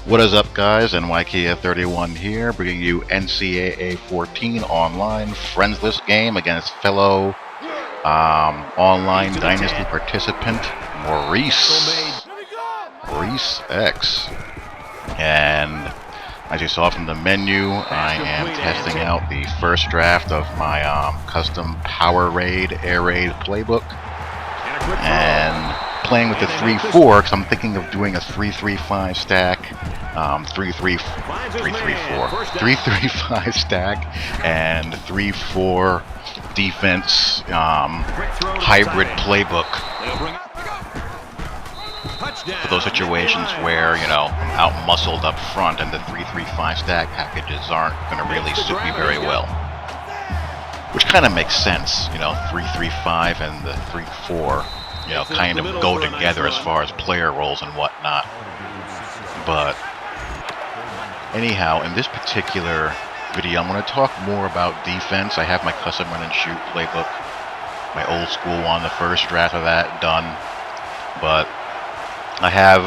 What is up, guys? Ncaa31 here, bringing you NCAA 14 online friendless game against fellow online Dynasty participant MauricXe. And as you saw from the menu, I am testing out the first draft of my custom PowerRaid air raid playbook, and playing with the 3-4 because I'm thinking of doing a 3-3-5 stack, 3-3-5 stack, and 3-4 defense hybrid playbook for those situations where, you know, I'm out muscled up front and the 3-3-5 stack packages aren't going to really suit me very well. Which kind of makes sense, you know, 3-3-5 and the 3-4. You know, kind of go together as far as player roles and whatnot. But anyhow, in this particular video, I'm going to talk more about defense. I have my custom run and shoot playbook, my old school one, the first draft of that done. But I have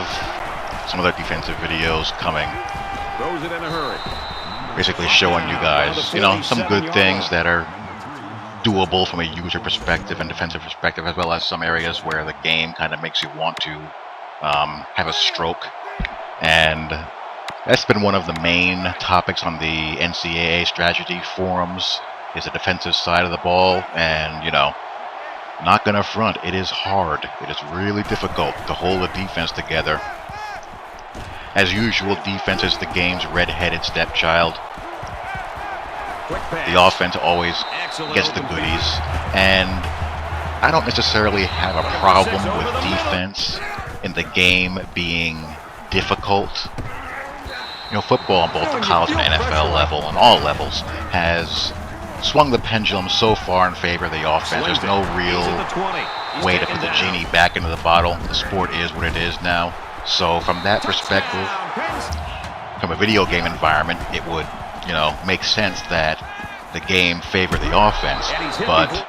some other defensive videos coming, basically showing you guys, you know, some good things that are doable from a user perspective and defensive perspective, as well as some areas where the game kind of makes you want to have a stroke. And that's been one of the main topics on the NCAA strategy forums, is the defensive side of the ball. And, you know, not gonna front, it is hard. It is really difficult to hold a defense together. As usual, defense is the game's red-headed stepchild. The offense always gets the goodies, and I don't necessarily have a problem with defense in the game being difficult. You know, football on both the college and NFL level, and all levels, has swung the pendulum so far in favor of the offense. There's no real way to put the genie back into the bottle. The sport is what it is now. So from that perspective, from a video game environment, it would, you know, make sense that the game favor the offense, but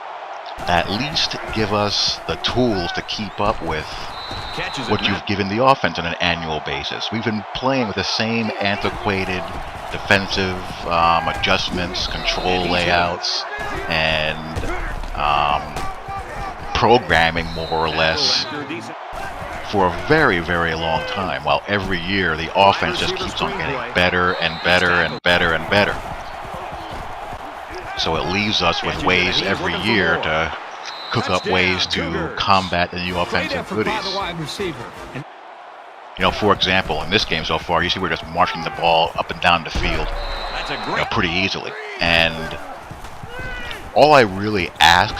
at least give us the tools to keep up with what you've given the offense on an annual basis. We've been playing with the same antiquated defensive adjustments, control layouts, and programming, more or less, for a very, very long time, while every year the offense just keeps on getting better and better and better and better. So it leaves us with ways every year to cook up ways to combat the new offensive goodies. You know, for example, in this game so far, you see we're just marching the ball up and down the field, you know, pretty easily. And all I really ask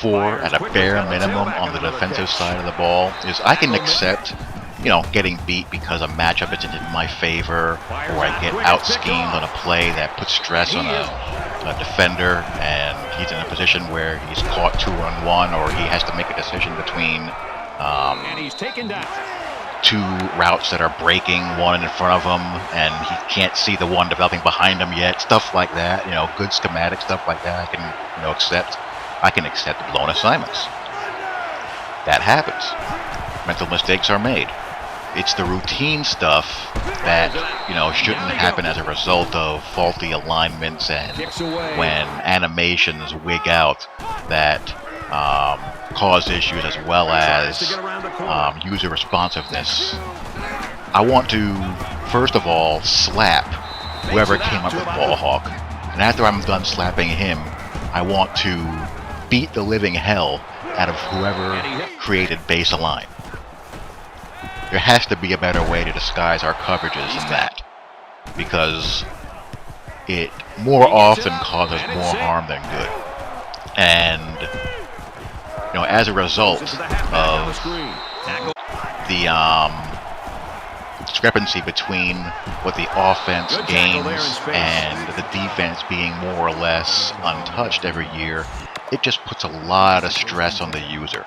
for, at a bare minimum, on the defensive side of the ball is I can accept, you know, getting beat because a matchup isn't in my favor, or I get out-schemed on a play that puts stress on a defender and he's in a position where he's caught 2-on-1, or he has to make a decision between two routes that are breaking, one in front of him, and he can't see the one developing behind him yet. Stuff like that, you know, good schematic stuff like that I can, you know, accept. I can accept blown assignments. That happens. Mental mistakes are made. It's the routine stuff that, you know, shouldn't happen as a result of faulty alignments and when animations wig out that cause issues, as well as user responsiveness. I want to, first of all, slap whoever came up with ball hawk. And after I'm done slapping him, I want to beat the living hell out of whoever created base align. There has to be a better way to disguise our coverages than that, because it more often causes more harm than good. And, you know, as a result of the discrepancy between what the offense gains and the defense being more or less untouched every year, it just puts a lot of stress on the user.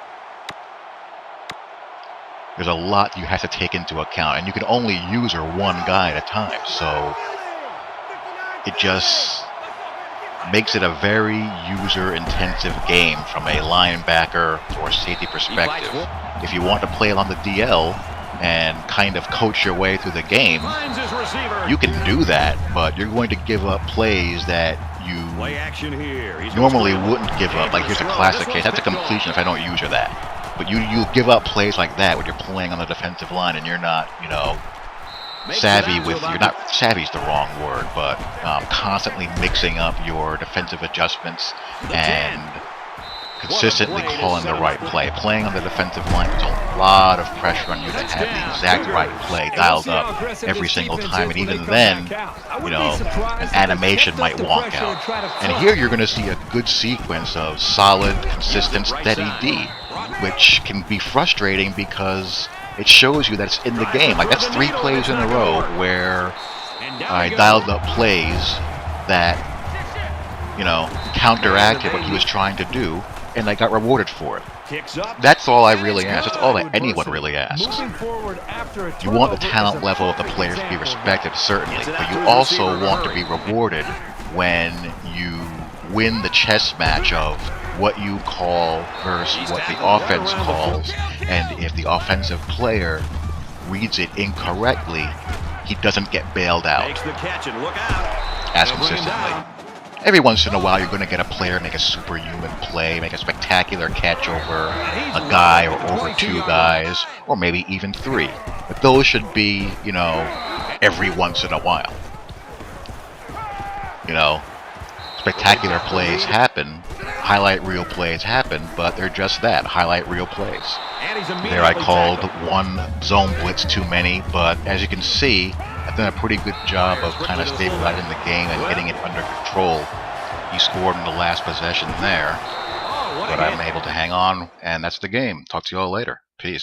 There's a lot you have to take into account, and you can only user one guy at a time, so it just makes it a very user-intensive game from a linebacker or safety perspective. If you want to play it on the DL, and kind of coach your way through the game, you can do that, but you're going to give up plays that you normally wouldn't give up. Like, here's a classic case. That's a completion if I don't use or that. But you give up plays like that when you're playing on the defensive line and you're not, you know, savvy with, you're not, savvy's the wrong word, but constantly mixing up your defensive adjustments and consistently calling the right play. Playing on the defensive line puts a lot of pressure on you to have the exact right play dialed up every single time, and even then, you know, an animation might wonk out. And here you're going to see a good sequence of solid, consistent, steady D, which can be frustrating because it shows you that it's in the game. Like, that's 3 plays in a row where I dialed up plays that, you know, counteracted what he was trying to do, and I got rewarded for it. That's all I really ask. That's all that anyone really asks. You want the talent level of the players to be respected, certainly, but you also want to be rewarded when you win the chess match of what you call versus what the offense calls, and if the offensive player reads it incorrectly, he doesn't get bailed out as consistently. Every once in a while, you're going to get a player make a superhuman play, make a spectacular catch over a guy or over 2 guys, or maybe even 3. But those should be, you know, every once in a while. You know, spectacular plays happen, highlight reel plays happen, but they're just that, highlight reel plays. There I called one zone blitz too many, but as you can see, I've done a pretty good job of kind of stabilizing the game and getting it under control. He scored in the last possession there, but I'm able to hang on, and that's the game. Talk to you all later. Peace.